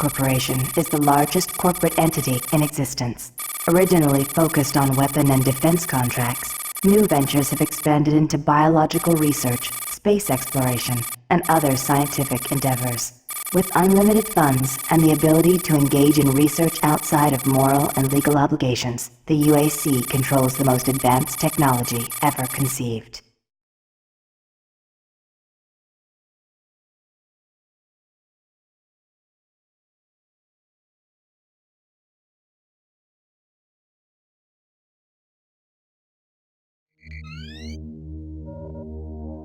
Corporation is the largest corporate entity in existence. Originally focused on weapon and defense contracts, new ventures have expanded into biological research, space exploration, and other scientific endeavors. With unlimited funds and the ability to engage in research outside of moral and legal obligations, the UAC controls the most advanced technology ever conceived.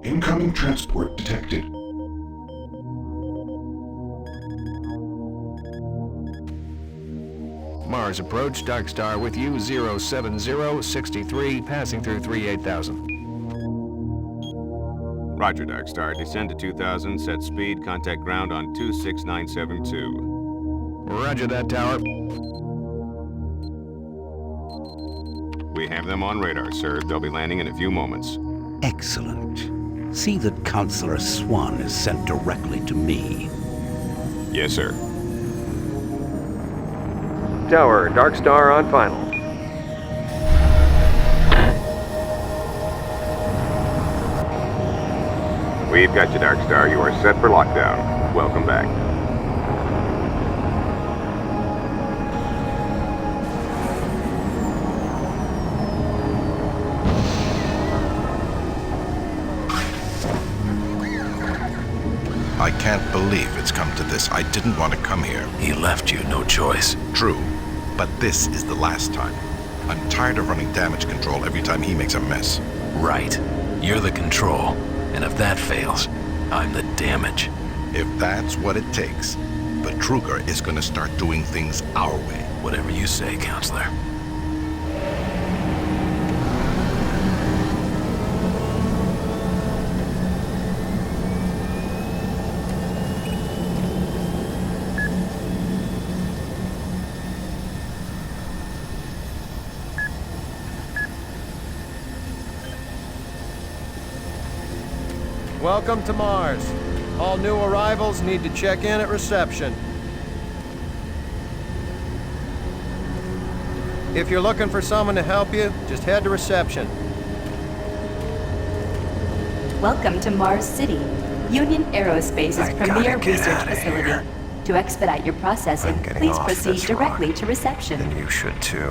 Incoming transport detected. Mars approach, Dark Star with you, 07063, passing through 38,000. Roger, Dark Star. Descend to 2000, set speed, contact ground on 26972. Roger that, Tower. We have them on radar, sir. They'll be landing in a few moments. Excellent. See that Counselor Swan is sent directly to me. Yes, sir. Tower, Dark Star on final. We've got you, Dark Star. You are set for lockdown. Welcome back. I can't believe it's come to this. I didn't want to come here. He left you no choice. True, but this is the last time. I'm tired of running damage control every time he makes a mess. Right. You're the control. And if that fails, I'm the damage. If that's what it takes, the Kruger is gonna start doing things our way. Whatever you say, Counselor. Welcome to Mars. All new arrivals need to check in at reception. If you're looking for someone to help you, just head to reception. Welcome to Mars City, Union Aerospace's premier research facility. To expedite your processing, please proceed directly to reception. Then you should too.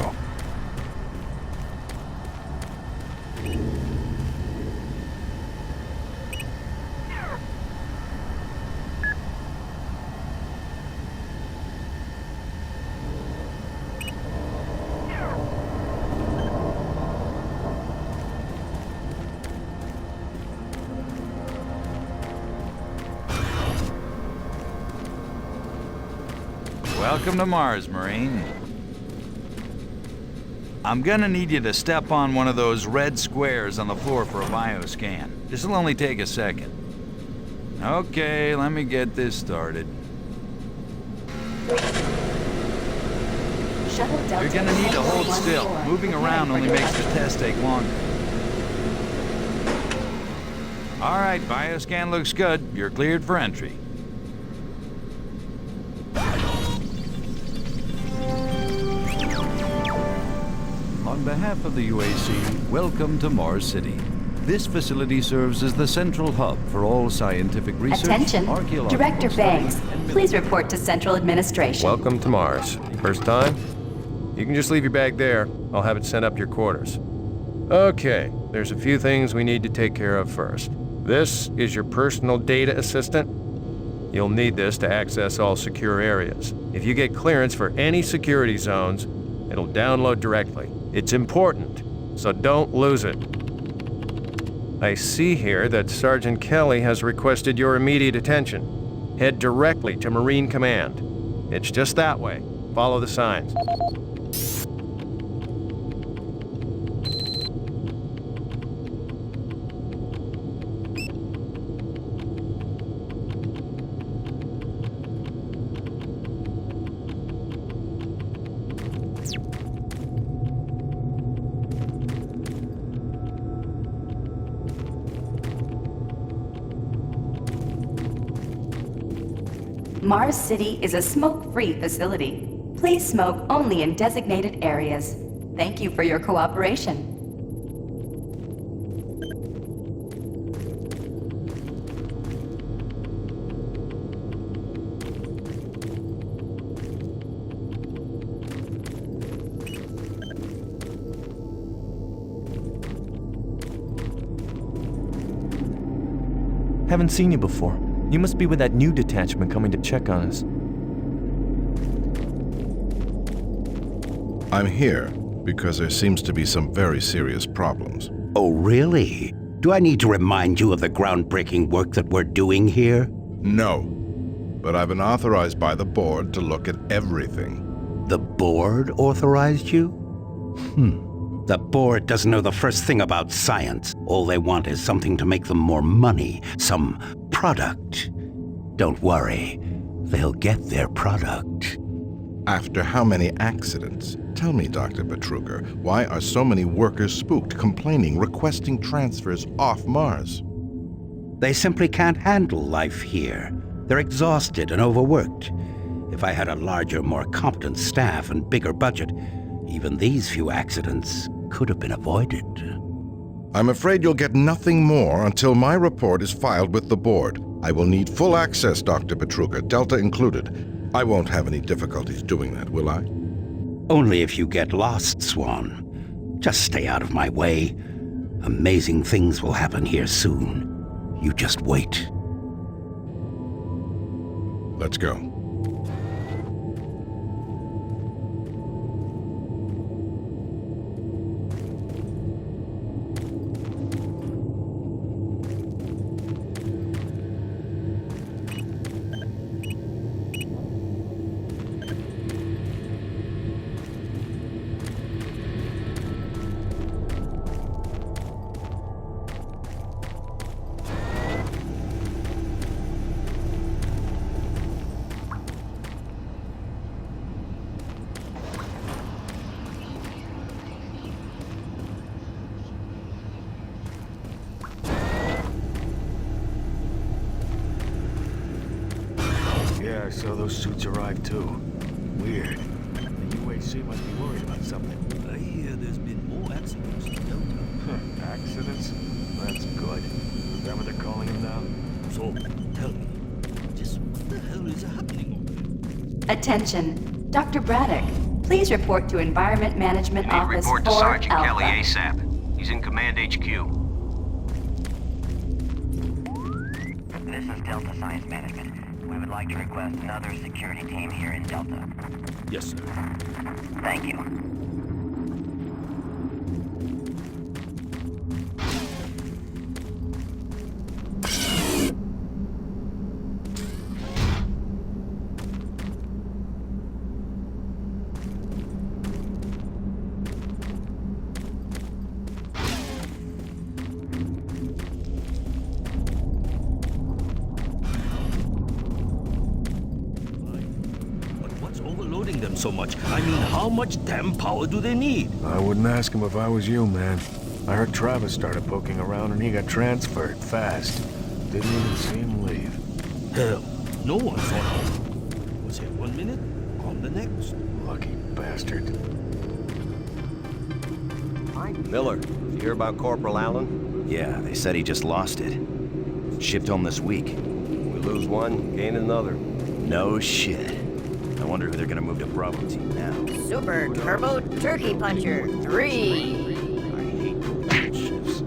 Welcome to Mars, Marine. I'm gonna need you to step on one of those red squares on the floor for a bioscan. This'll only take a second. Okay, let me get this started. You're gonna need to hold still. Moving around only makes the test take longer. All right, bioscan looks good. You're cleared for entry. On behalf of the UAC, welcome to Mars City. This facility serves as the central hub for all scientific research. Attention, archaeological Director studies, Banks, and please report to Central Administration. Welcome to Mars. First time? You can just leave your bag there. I'll have it sent up to your quarters. Okay, there's a few things we need to take care of first. This is your personal data assistant. You'll need this to access all secure areas. If you get clearance for any security zones, it'll download directly. It's important, so don't lose it. I see here that Sergeant Kelly has requested your immediate attention. Head directly to Marine Command. It's just that way. Follow the signs. Mars City is a smoke-free facility. Please smoke only in designated areas. Thank you for your cooperation. Haven't seen you before. You must be with that new detachment coming to check on us. I'm here because there seems to be some very serious problems. Oh, really? Do I need to remind you of the groundbreaking work that we're doing here? No. But I've been authorized by the board to look at everything. The board authorized you? The board doesn't know the first thing about science. All they want is something to make them more money, some product. Don't worry, they'll get their product. After how many accidents? Tell me, Dr. Betruger, why are so many workers spooked, complaining, requesting transfers off Mars? They simply can't handle life here. They're exhausted and overworked. If I had a larger, more competent staff and bigger budget, even these few accidents could have been avoided. I'm afraid you'll get nothing more until my report is filed with the board. I will need full access, Dr. Betruger, Delta included. I won't have any difficulties doing that, will I? Only if you get lost, Swan. Just stay out of my way. Amazing things will happen here soon. You just wait. Let's go. Yeah, I saw those suits arrive too. Weird. The UAC must be worried about something. I hear there's been more accidents in Delta. Accidents? That's good. Is that what they're calling them now? So, tell me, just what the hell is happening over there? Attention. Dr. Braddock, please report to Environment Management Office 4 Alpha. ASAP. He's in Command HQ. This is Delta Science Management. We would like to request another security team here in Delta. Yes, sir. Thank you. Overloading them so much. I mean, how much damn power do they need? I wouldn't ask him if I was you, man. I heard Travis started poking around and he got transferred fast. Didn't even see him leave. Hell, no one saw him. Was here 1 minute, on the next. Lucky bastard. Miller, you hear about Corporal Allen? Yeah, they said he just lost it. Shipped home this week. We lose one, gain another. No shit. I wonder who they're gonna move to Bravo team now. Super Turbo Turkey Puncher 3. I hate those shifts.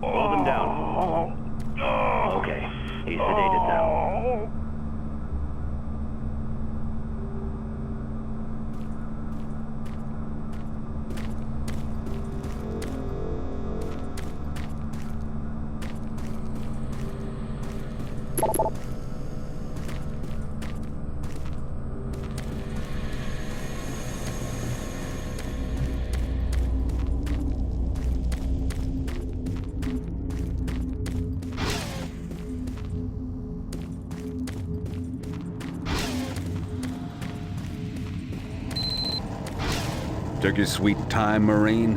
Hold him down. Okay, he's sedated now. Took your sweet time, Marine?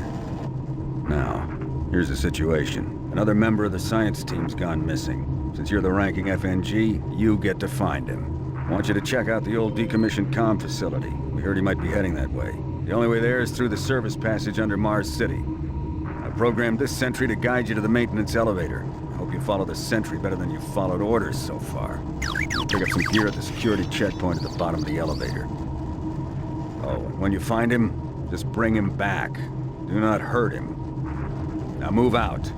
Now, here's the situation. Another member of the science team's gone missing. Since you're the ranking FNG, you get to find him. I want you to check out the old decommissioned comm facility. We heard he might be heading that way. The only way there is through the service passage under Mars City. I programmed this sentry to guide you to the maintenance elevator. I hope you follow the sentry better than you've followed orders so far. Pick up some gear at the security checkpoint at the bottom of the elevator. Oh, and when you find him, just bring him back. Do not hurt him. Now move out.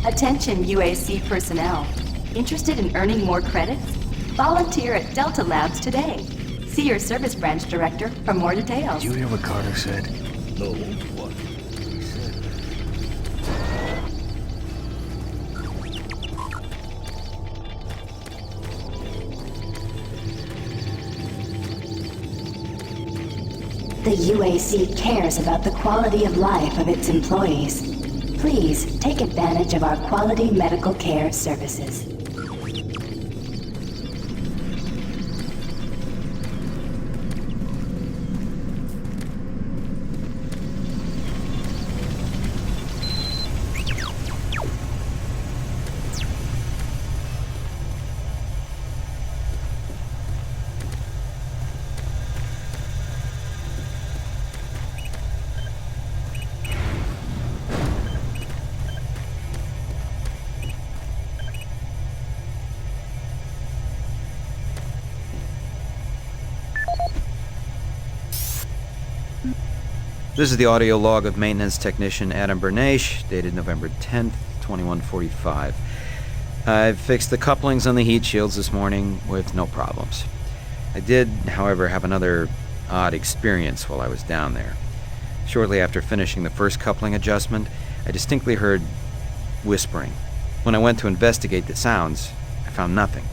Attention UAC personnel. Interested in earning more credits? Volunteer at Delta Labs today. See your service branch director for more details. Did you hear what Carter said? No, what? He said... The UAC cares about the quality of life of its employees. Please take advantage of our quality medical care services. This is the audio log of maintenance technician Adam Bernache, dated November 10th, 2145. I've fixed the couplings on the heat shields this morning with no problems. I did, however, have another odd experience while I was down there. Shortly after finishing the first coupling adjustment, I distinctly heard whispering. When I went to investigate the sounds, I found nothing.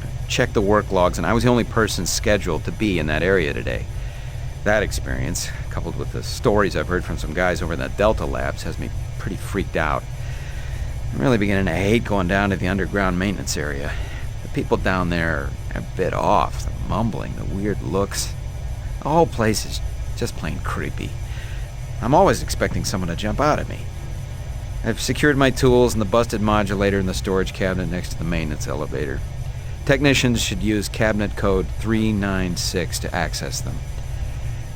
I checked the work logs, and I was the only person scheduled to be in that area today. That experience, coupled with the stories I've heard from some guys over in the Delta Labs, has me pretty freaked out. I'm really beginning to hate going down to the underground maintenance area. The people down there are a bit off. The mumbling, the weird looks. The whole place is just plain creepy. I'm always expecting someone to jump out at me. I've secured my tools and the busted modulator in the storage cabinet next to the maintenance elevator. Technicians should use cabinet code 396 to access them.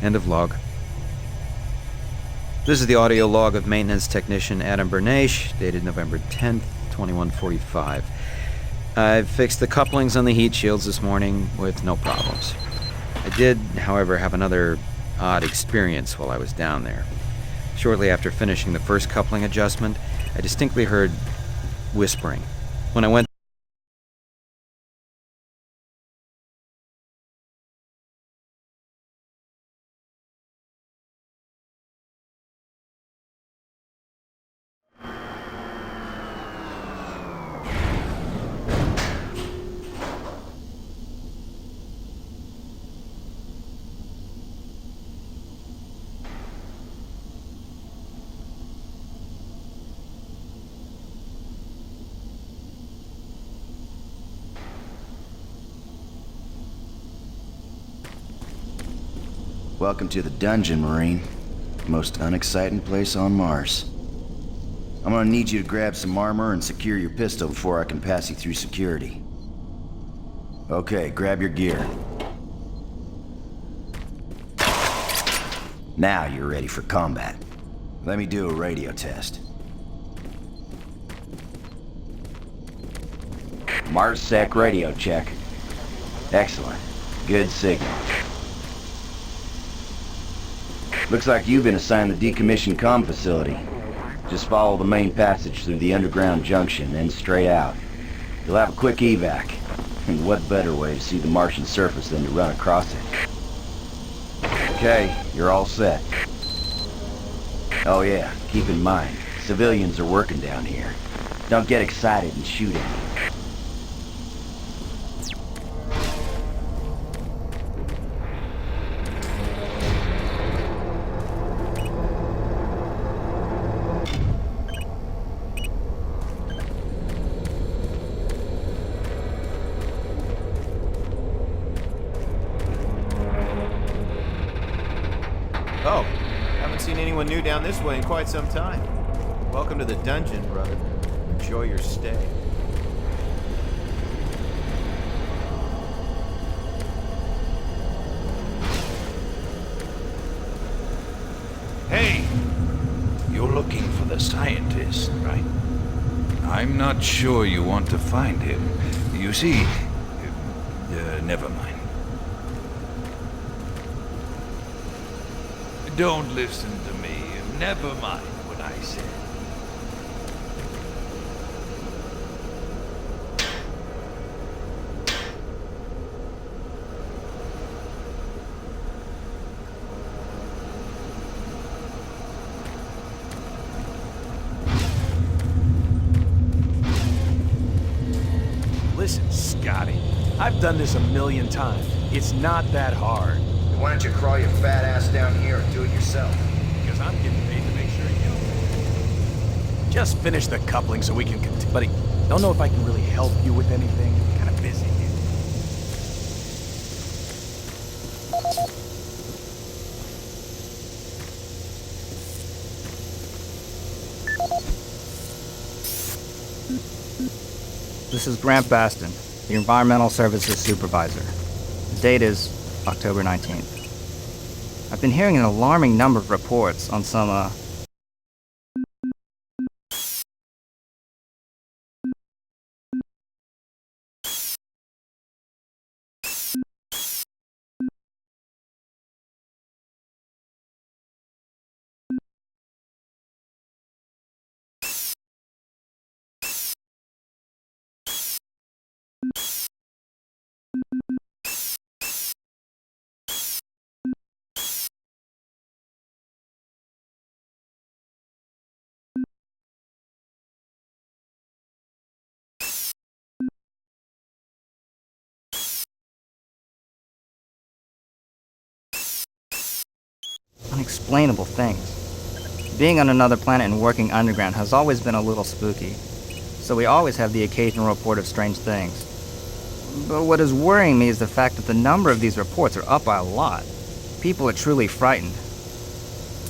End of log. This is the audio log of maintenance technician Adam Bernache, dated November 10th, 2145. I've fixed the couplings on the heat shields this morning with no problems. I did, however, have another odd experience while I was down there. Shortly after finishing the first coupling adjustment, I distinctly heard whispering. When I went Welcome to the dungeon, Marine. Most unexciting place on Mars. I'm gonna need you to grab some armor and secure your pistol before I can pass you through security. Okay, grab your gear. Now you're ready for combat. Let me do a radio test. MarsSec radio check. Excellent. Good signal. Looks like you've been assigned the decommissioned comm facility. Just follow the main passage through the underground junction, then straight out. You'll have a quick evac. And what better way to see the Martian surface than to run across it? Okay, you're all set. Oh yeah, keep in mind, civilians are working down here. Don't get excited and shoot at me. Oh, haven't seen anyone new down this way in quite some time. Welcome to the dungeon, brother. Enjoy your stay. Hey! You're looking for the scientist, right? I'm not sure you want to find him. You see... never mind. Don't listen to me. Never mind what I said. Listen, Scotty. I've done this a million times. It's not that hard. Why don't you crawl your fat ass down here and do it yourself? Because I'm getting paid to make sure you... Just finish the coupling so we can Buddy, don't know if I can really help you with anything. I'm kind of busy here. This is Grant Baston, the Environmental Services Supervisor. The date is October 19th. I've been hearing an alarming number of reports on some, unexplainable things. Being on another planet and working underground has always been a little spooky, so we always have the occasional report of strange things. But what is worrying me is the fact that the number of these reports are up by a lot. People are truly frightened.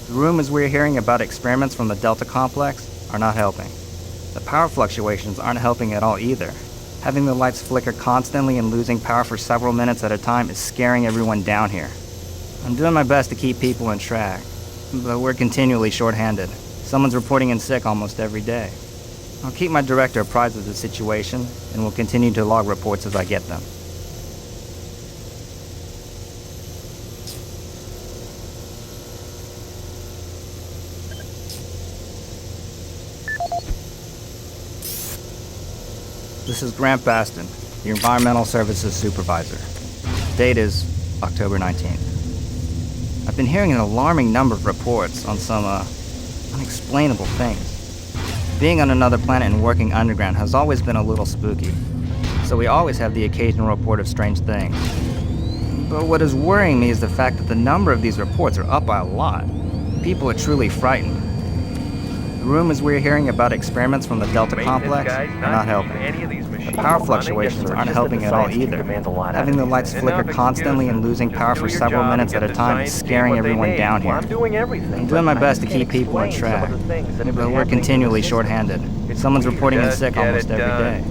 The rumors we're hearing about experiments from the Delta Complex are not helping. The power fluctuations aren't helping at all either. Having the lights flicker constantly and losing power for several minutes at a time is scaring everyone down here. I'm doing my best to keep people in track, but we're continually short-handed. Someone's reporting in sick almost every day. I'll keep my director apprised of the situation, and will continue to log reports as I get them. This is Grant Baston, the Environmental Services Supervisor. The date is October 19th. I've been hearing an alarming number of reports on some, unexplainable things. Being on another planet and working underground has always been a little spooky, so we always have the occasional report of strange things. But what is worrying me is the fact that the number of these reports are up by a lot. People are truly frightened. The rumors we're hearing about experiments from the Delta complex are not helping. The power fluctuations aren't helping at all either. Having the lights flicker constantly and losing power for several minutes at a time is scaring everyone down here. I'm doing my best to keep people on track, but we're continually short-handed. Someone's reporting in sick almost every day.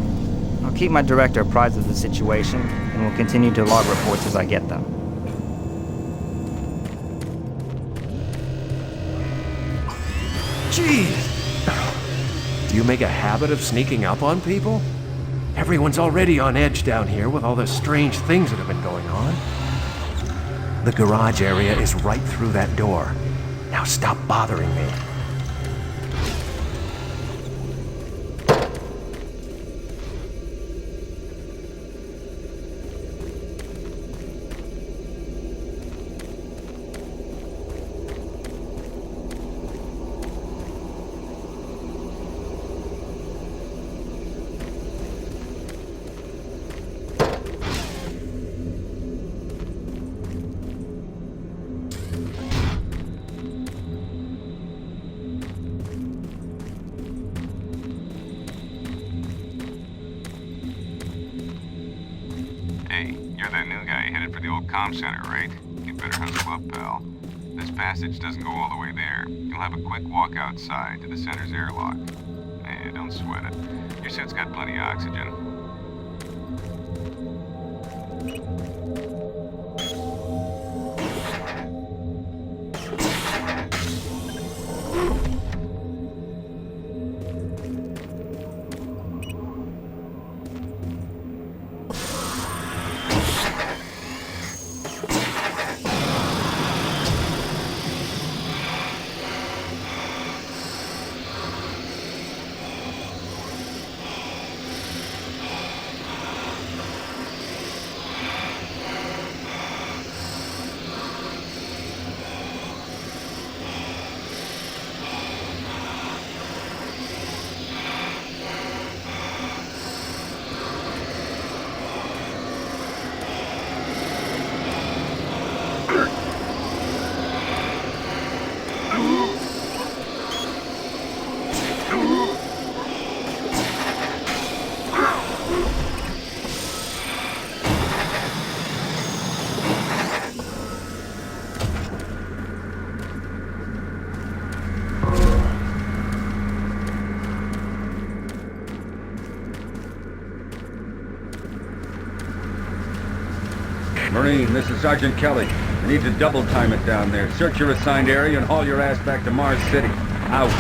I'll keep my director apprised of the situation, and will continue to log reports as I get them. Jeez! Do you make a habit of sneaking up on people? Everyone's already on edge down here with all the strange things that have been going on. The garage area is right through that door. Now stop bothering me. Comm center, right? You better hustle up, pal. This passage doesn't go all the way there. You'll have a quick walk outside to the center's airlock. Hey, don't sweat it. Your suit's got plenty of oxygen. Marine, this is Sergeant Kelly. I need to double time it down there. Search your assigned area and haul your ass back to Mars City. Out.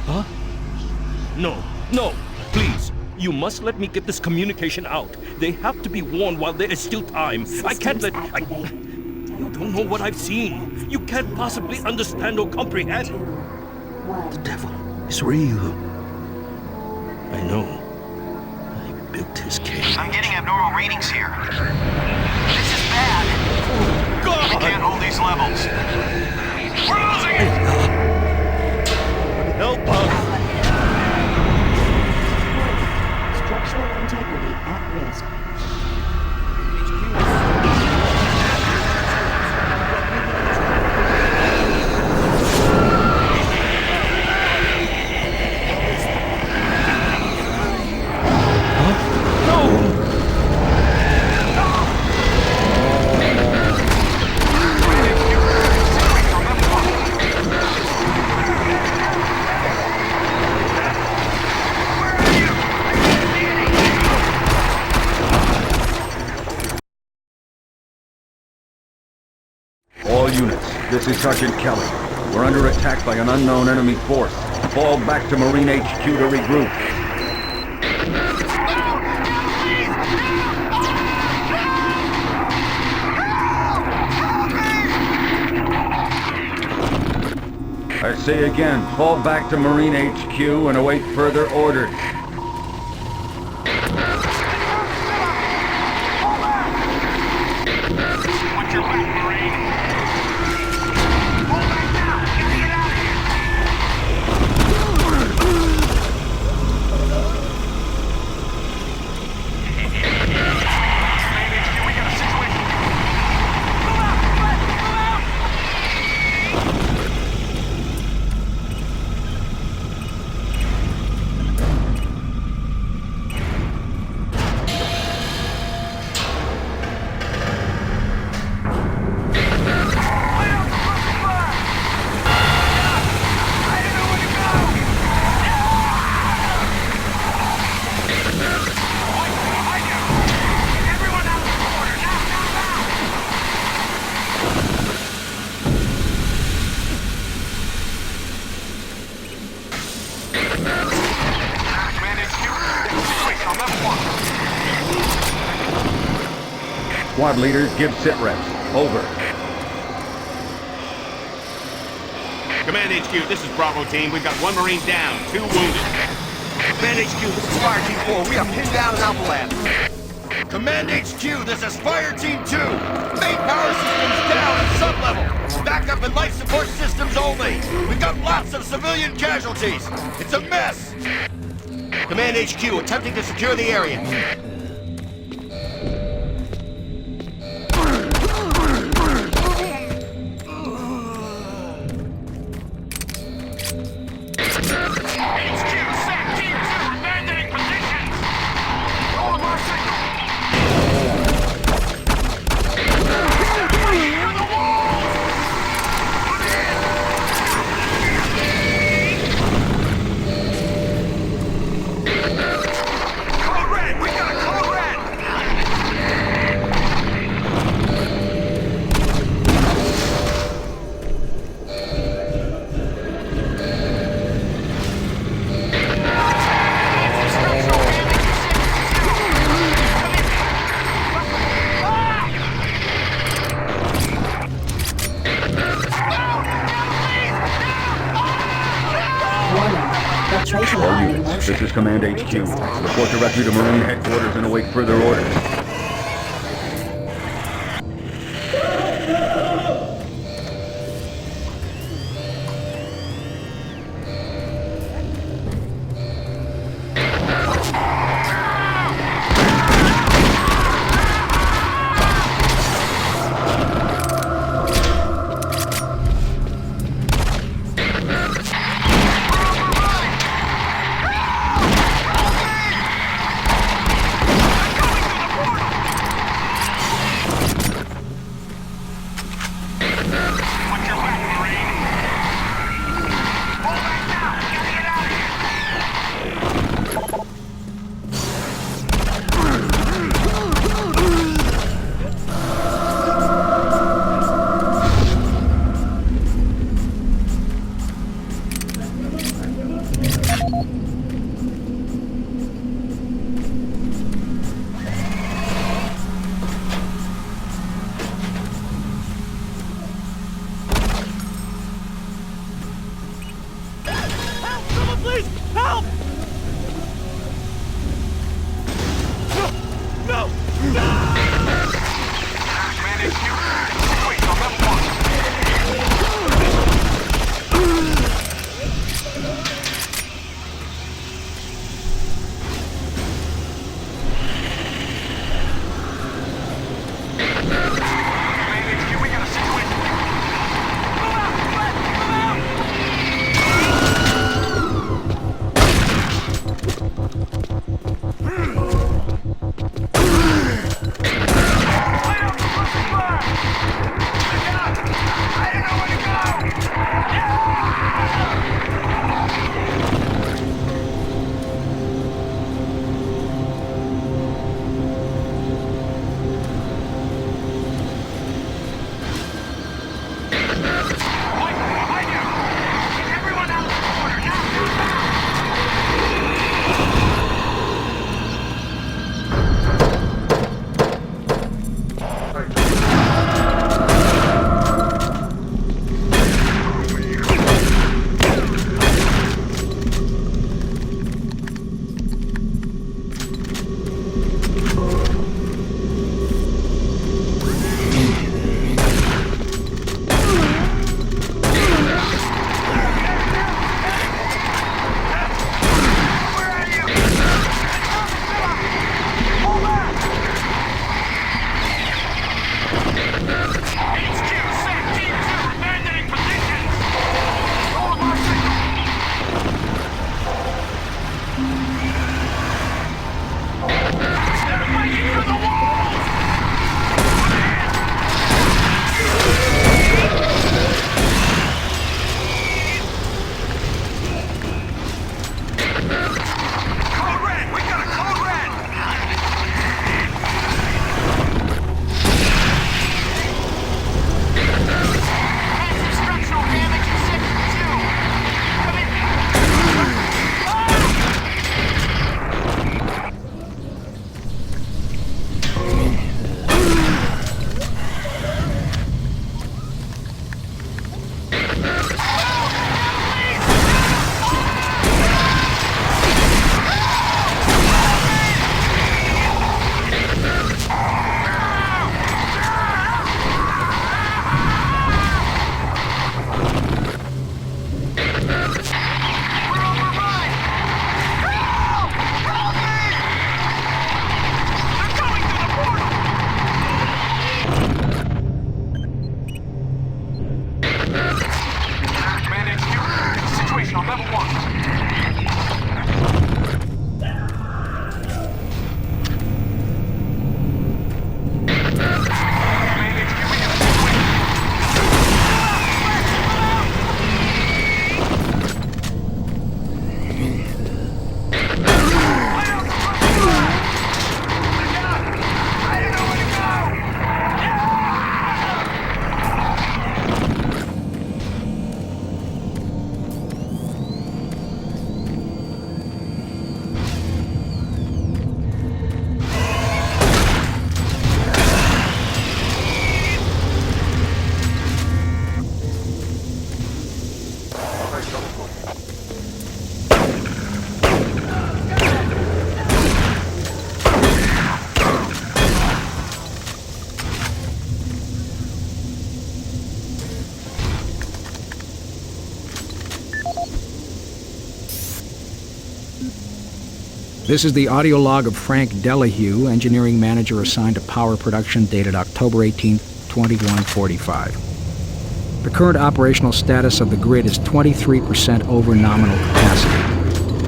Huh? No, please. You must let me get this communication out. They have to be warned while there is still time. I can't let... You don't know what I've seen. You can't possibly understand or comprehend. The devil is real. I know. I built his cave. I'm getting abnormal readings here. This is bad. Oh, God! I can't hold these levels. We're losing it! Help us! Structural integrity at risk. All units, this is Sergeant Kelly. We're under attack by an unknown enemy force. Fall back to Marine HQ to regroup. I say again, fall back to Marine HQ and await further orders. Watch your back, Marine. Fall back now! Get to your Squad leaders, give sit reps. Over. Command HQ, this is Bravo team. We've got 1 Marine down, 2 wounded. Command HQ, this is Fire Team 4. We are pinned down in Alpha Lab. Command HQ, this is Fire Team 2. Main power systems down at sub-level. Backup and life support systems only. We've got lots of civilian casualties. It's a mess. Command HQ, attempting to secure the area. All units, this is Command HQ. Report directly to Marine Headquarters and await further orders. location on level 1. This is the audio log of Frank Delahue, engineering manager assigned to power production, dated October 18, 2145. The current operational status of the grid is 23% over nominal capacity.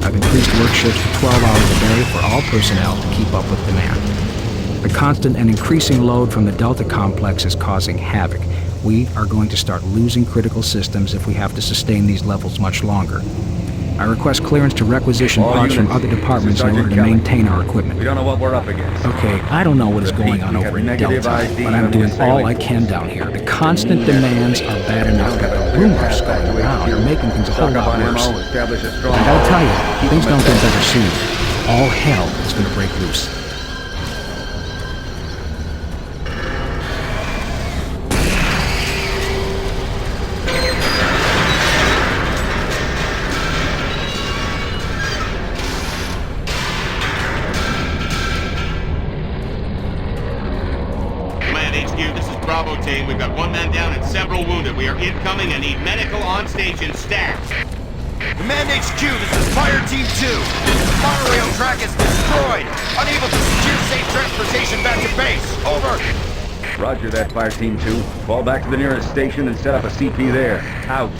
I've increased work shifts to 12 hours a day for all personnel to keep up with demand. The constant and increasing load from the Delta complex is causing havoc. We are going to start losing critical systems if we have to sustain these levels much longer. I request clearance to requisition parts from other departments in order to maintain our equipment. We don't know what we're up against. Okay, I don't know what is going on over in Delta, but I'm doing all I can down here. The constant demands are bad enough, but the rumors going around are making things a whole lot worse. I gotta tell you, things don't get better soon. All hell is gonna break loose. Bravo team, we've got one man down and several wounded. We are incoming and need medical on station stat. Command HQ, this is Fire Team 2. The monorail track is destroyed. Unable to secure safe transportation back to base. Over. Roger that, Fire Team 2. Fall back to the nearest station and set up a CP there. Out.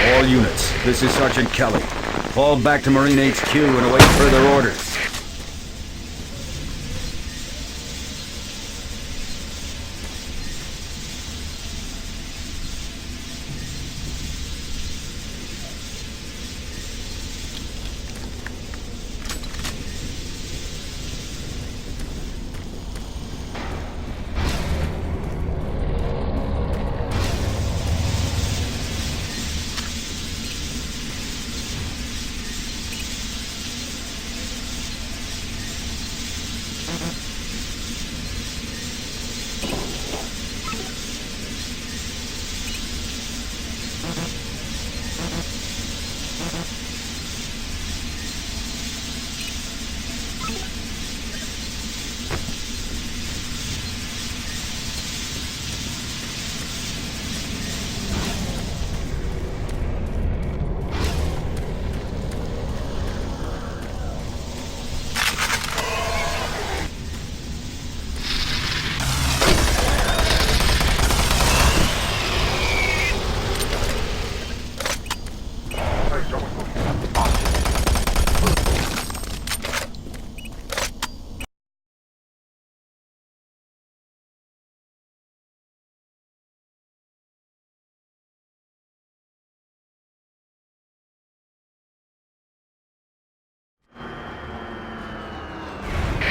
All units, this is Sergeant Kelly. Fall back to Marine HQ and await further orders.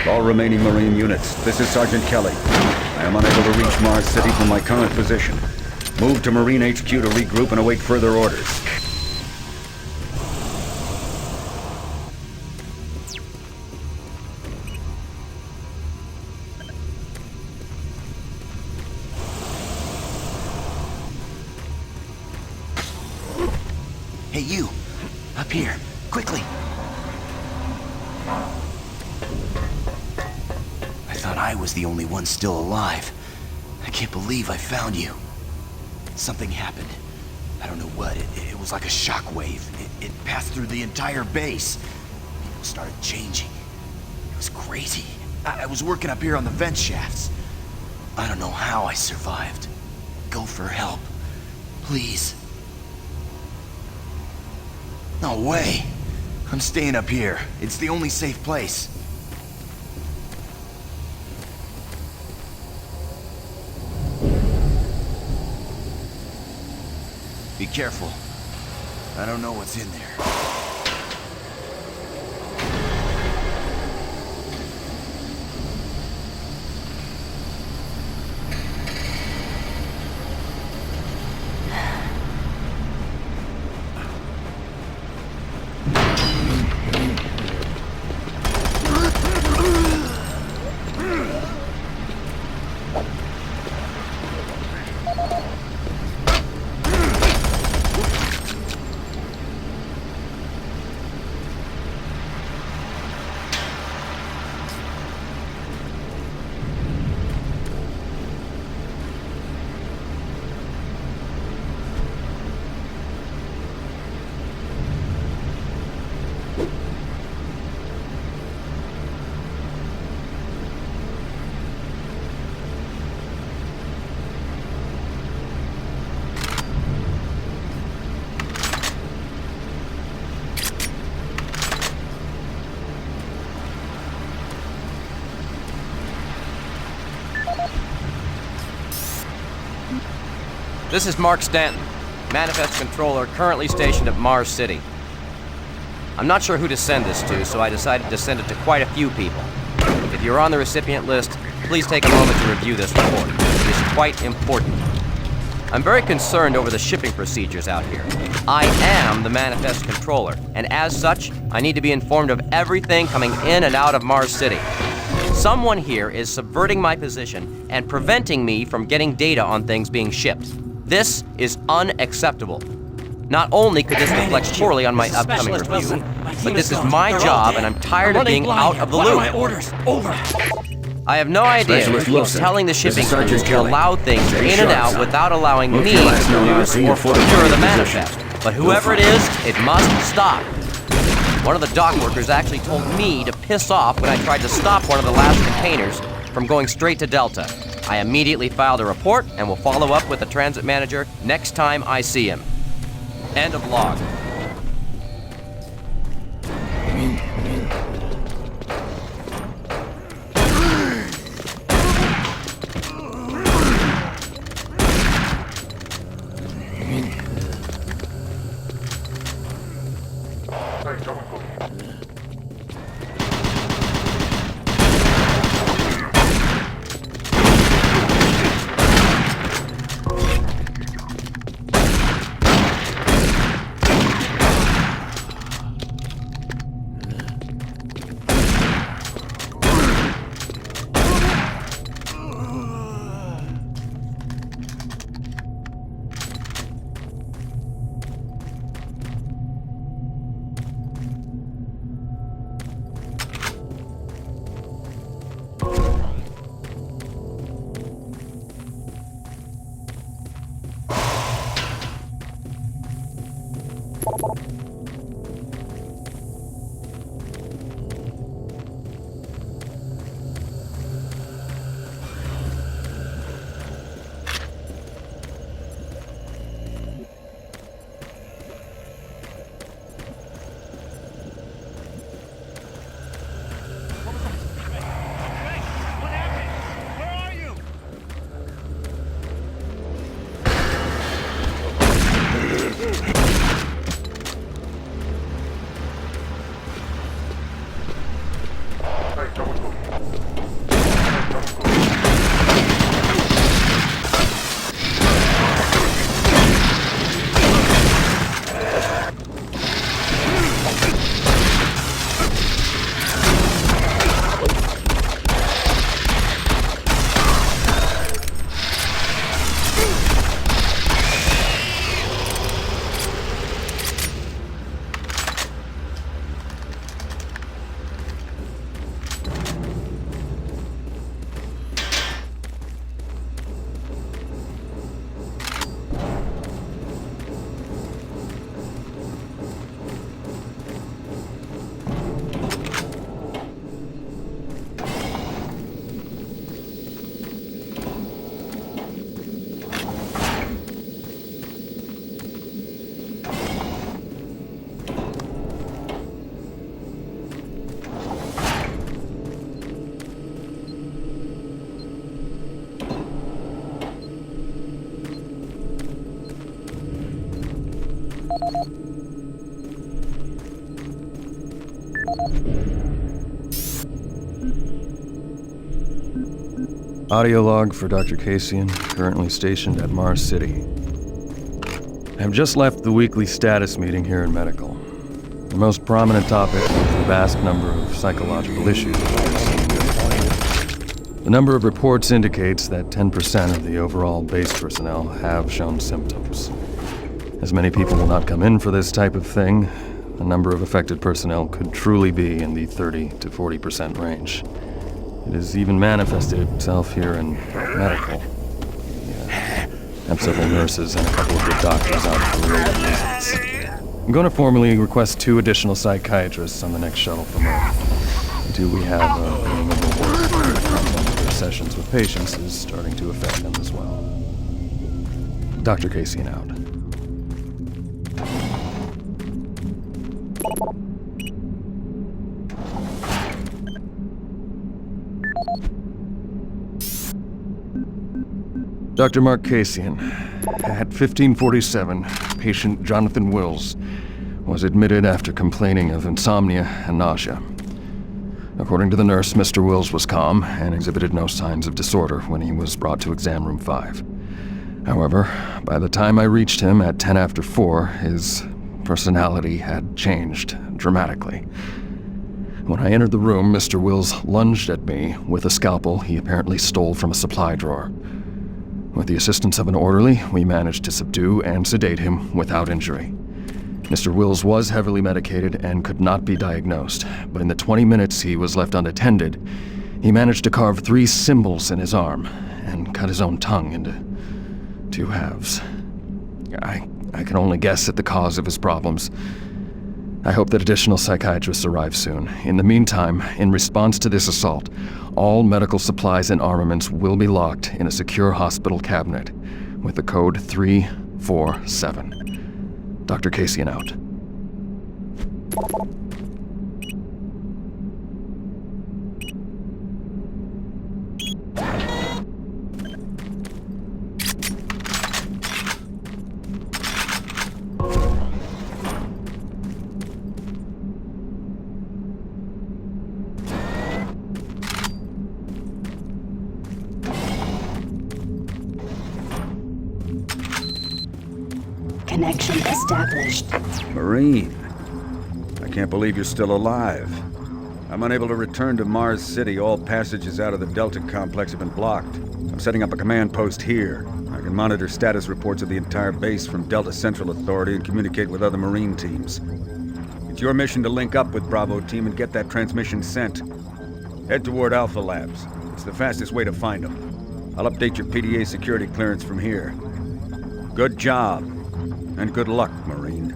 All remaining Marine units, this is Sergeant Kelly. I am unable to reach Mars City from my current position. Move to Marine HQ to regroup and await further orders. Hey, you! Up here! Quickly! I thought I was the only one still alive. I can't believe I found you. Something happened. I don't know what. It was like a shockwave. It passed through the entire base. People started changing. It was crazy. I was working up here on the vent shafts. I don't know how I survived. Go for help. Please. No way. I'm staying up here. It's the only safe place. Be careful. I don't know what's in there. This is Mark Stanton, Manifest Controller, currently stationed at Mars City. I'm not sure who to send this to, so I decided to send it to quite a few people. If you're on the recipient list, please take a moment to review this report. It is quite important. I'm very concerned over the shipping procedures out here. I am the Manifest Controller, and as such, I need to be informed of everything coming in and out of Mars City. Someone here is subverting my position and preventing me from getting data on things being shipped. This is unacceptable. Not only could this reflect poorly on my upcoming review, but this is my job and I'm tired of being out of the loop. What are my orders? Over. I have no idea who's telling the shipping crews to allow things in and out without allowing me to produce or procure the manifest. But whoever it is, it must stop. One of the dock workers actually told me to piss off when I tried to stop one of the last containers from going straight to Delta. I immediately filed a report and will follow up with the transit manager next time I see him. End of log. Audio log for Dr. Kasian, currently stationed at Mars City. I have just left the weekly status meeting here in Medical. The most prominent topic is the vast number of psychological issues we are seeing. The number of reports indicates that 10% of the overall base personnel have shown symptoms. As many people will not come in for this type of thing, the number of affected personnel could truly be in the 30 to 40% range. It has even manifested itself here in Medical. I have several nurses and a couple of good doctors out for related reasons. I'm going to formally request 2 additional psychiatrists on the next shuttle from Earth. Until we have being able to work on their sessions with patients is starting to affect them as well. Dr. Kasian out. Dr. Mark Kasian, at 1547, patient Jonathan Wills was admitted after complaining of insomnia and nausea. According to the nurse, Mr. Wills was calm and exhibited no signs of disorder when he was brought to exam room 5. However, by the time I reached him at 10 after 4, his personality had changed dramatically. When I entered the room, Mr. Wills lunged at me with a scalpel he apparently stole from a supply drawer. With the assistance of an orderly, we managed to subdue and sedate him without injury. Mr. Wills was heavily medicated and could not be diagnosed, but in the 20 minutes he was left unattended, he managed to carve 3 symbols in his arm and cut his own tongue into 2 halves. I can only guess at the cause of his problems. I hope that additional psychiatrists arrive soon. In the meantime, in response to this assault, all medical supplies and armaments will be locked in a secure hospital cabinet with the code 347. Dr. Kasian out. Connection established. Marine, I can't believe you're still alive. I'm unable to return to Mars City. All passages out of the Delta complex have been blocked. I'm setting up a command post here. I can monitor status reports of the entire base from Delta Central Authority and communicate with other Marine teams. It's your mission to link up with Bravo Team and get that transmission sent. Head toward Alpha Labs. It's the fastest way to find them. I'll update your PDA security clearance from here. Good job. And good luck, Marine.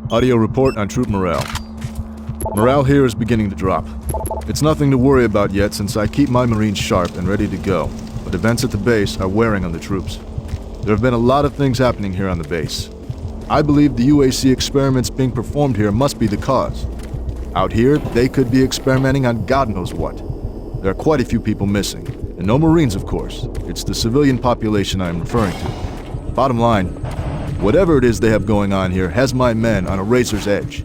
Audio report on troop morale. Morale here is beginning to drop. It's nothing to worry about yet since I keep my Marines sharp and ready to go, but events at the base are wearing on the troops. There have been a lot of things happening here on the base. I believe the UAC experiments being performed here must be the cause. Out here, they could be experimenting on God knows what. There are quite a few people missing, and no Marines, of course. It's the civilian population I am referring to. Bottom line, whatever it is they have going on here has my men on a razor's edge.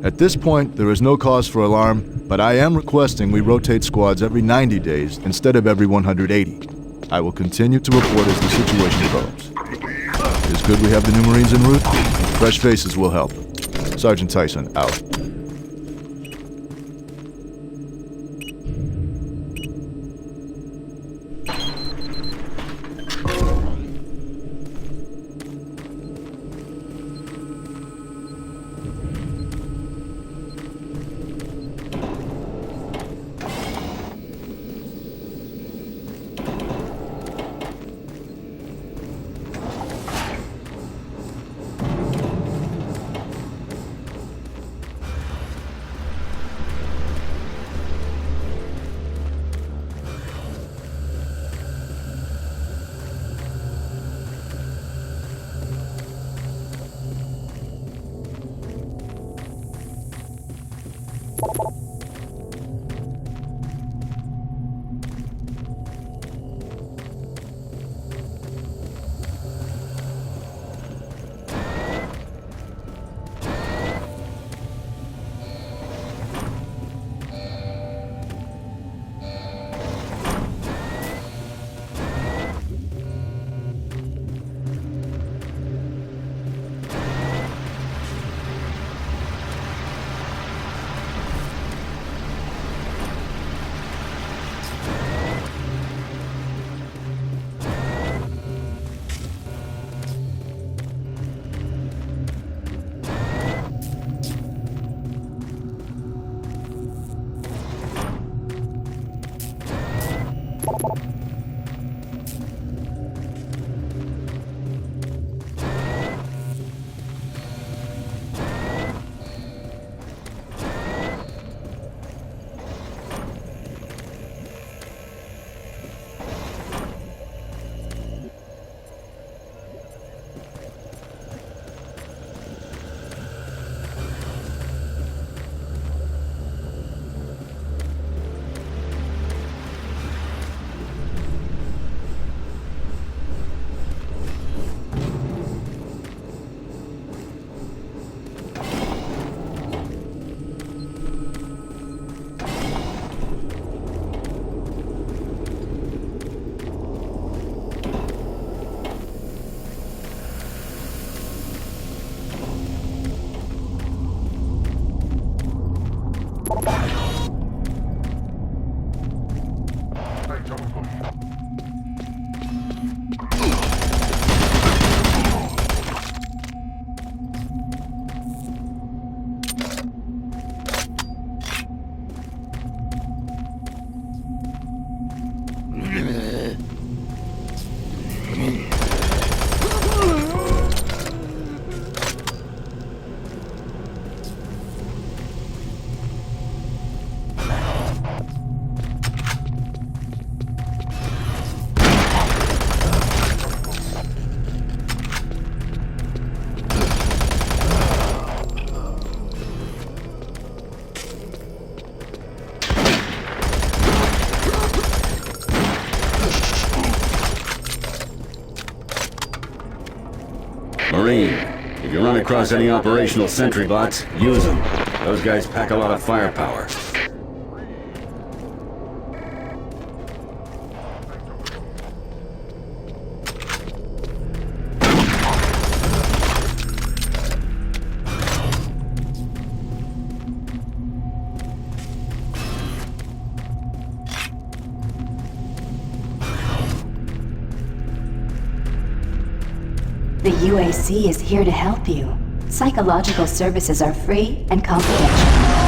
At this point, there is no cause for alarm, but I am requesting we rotate squads every 90 days instead of every 180. I will continue to report as the situation develops. It is good we have the new Marines en route. Fresh faces will help. Sergeant Tyson, out. Marine, if you run across any operational sentry bots, use them. Those guys pack a lot of firepower. The UAC is here to help you. Psychological services are free and confidential.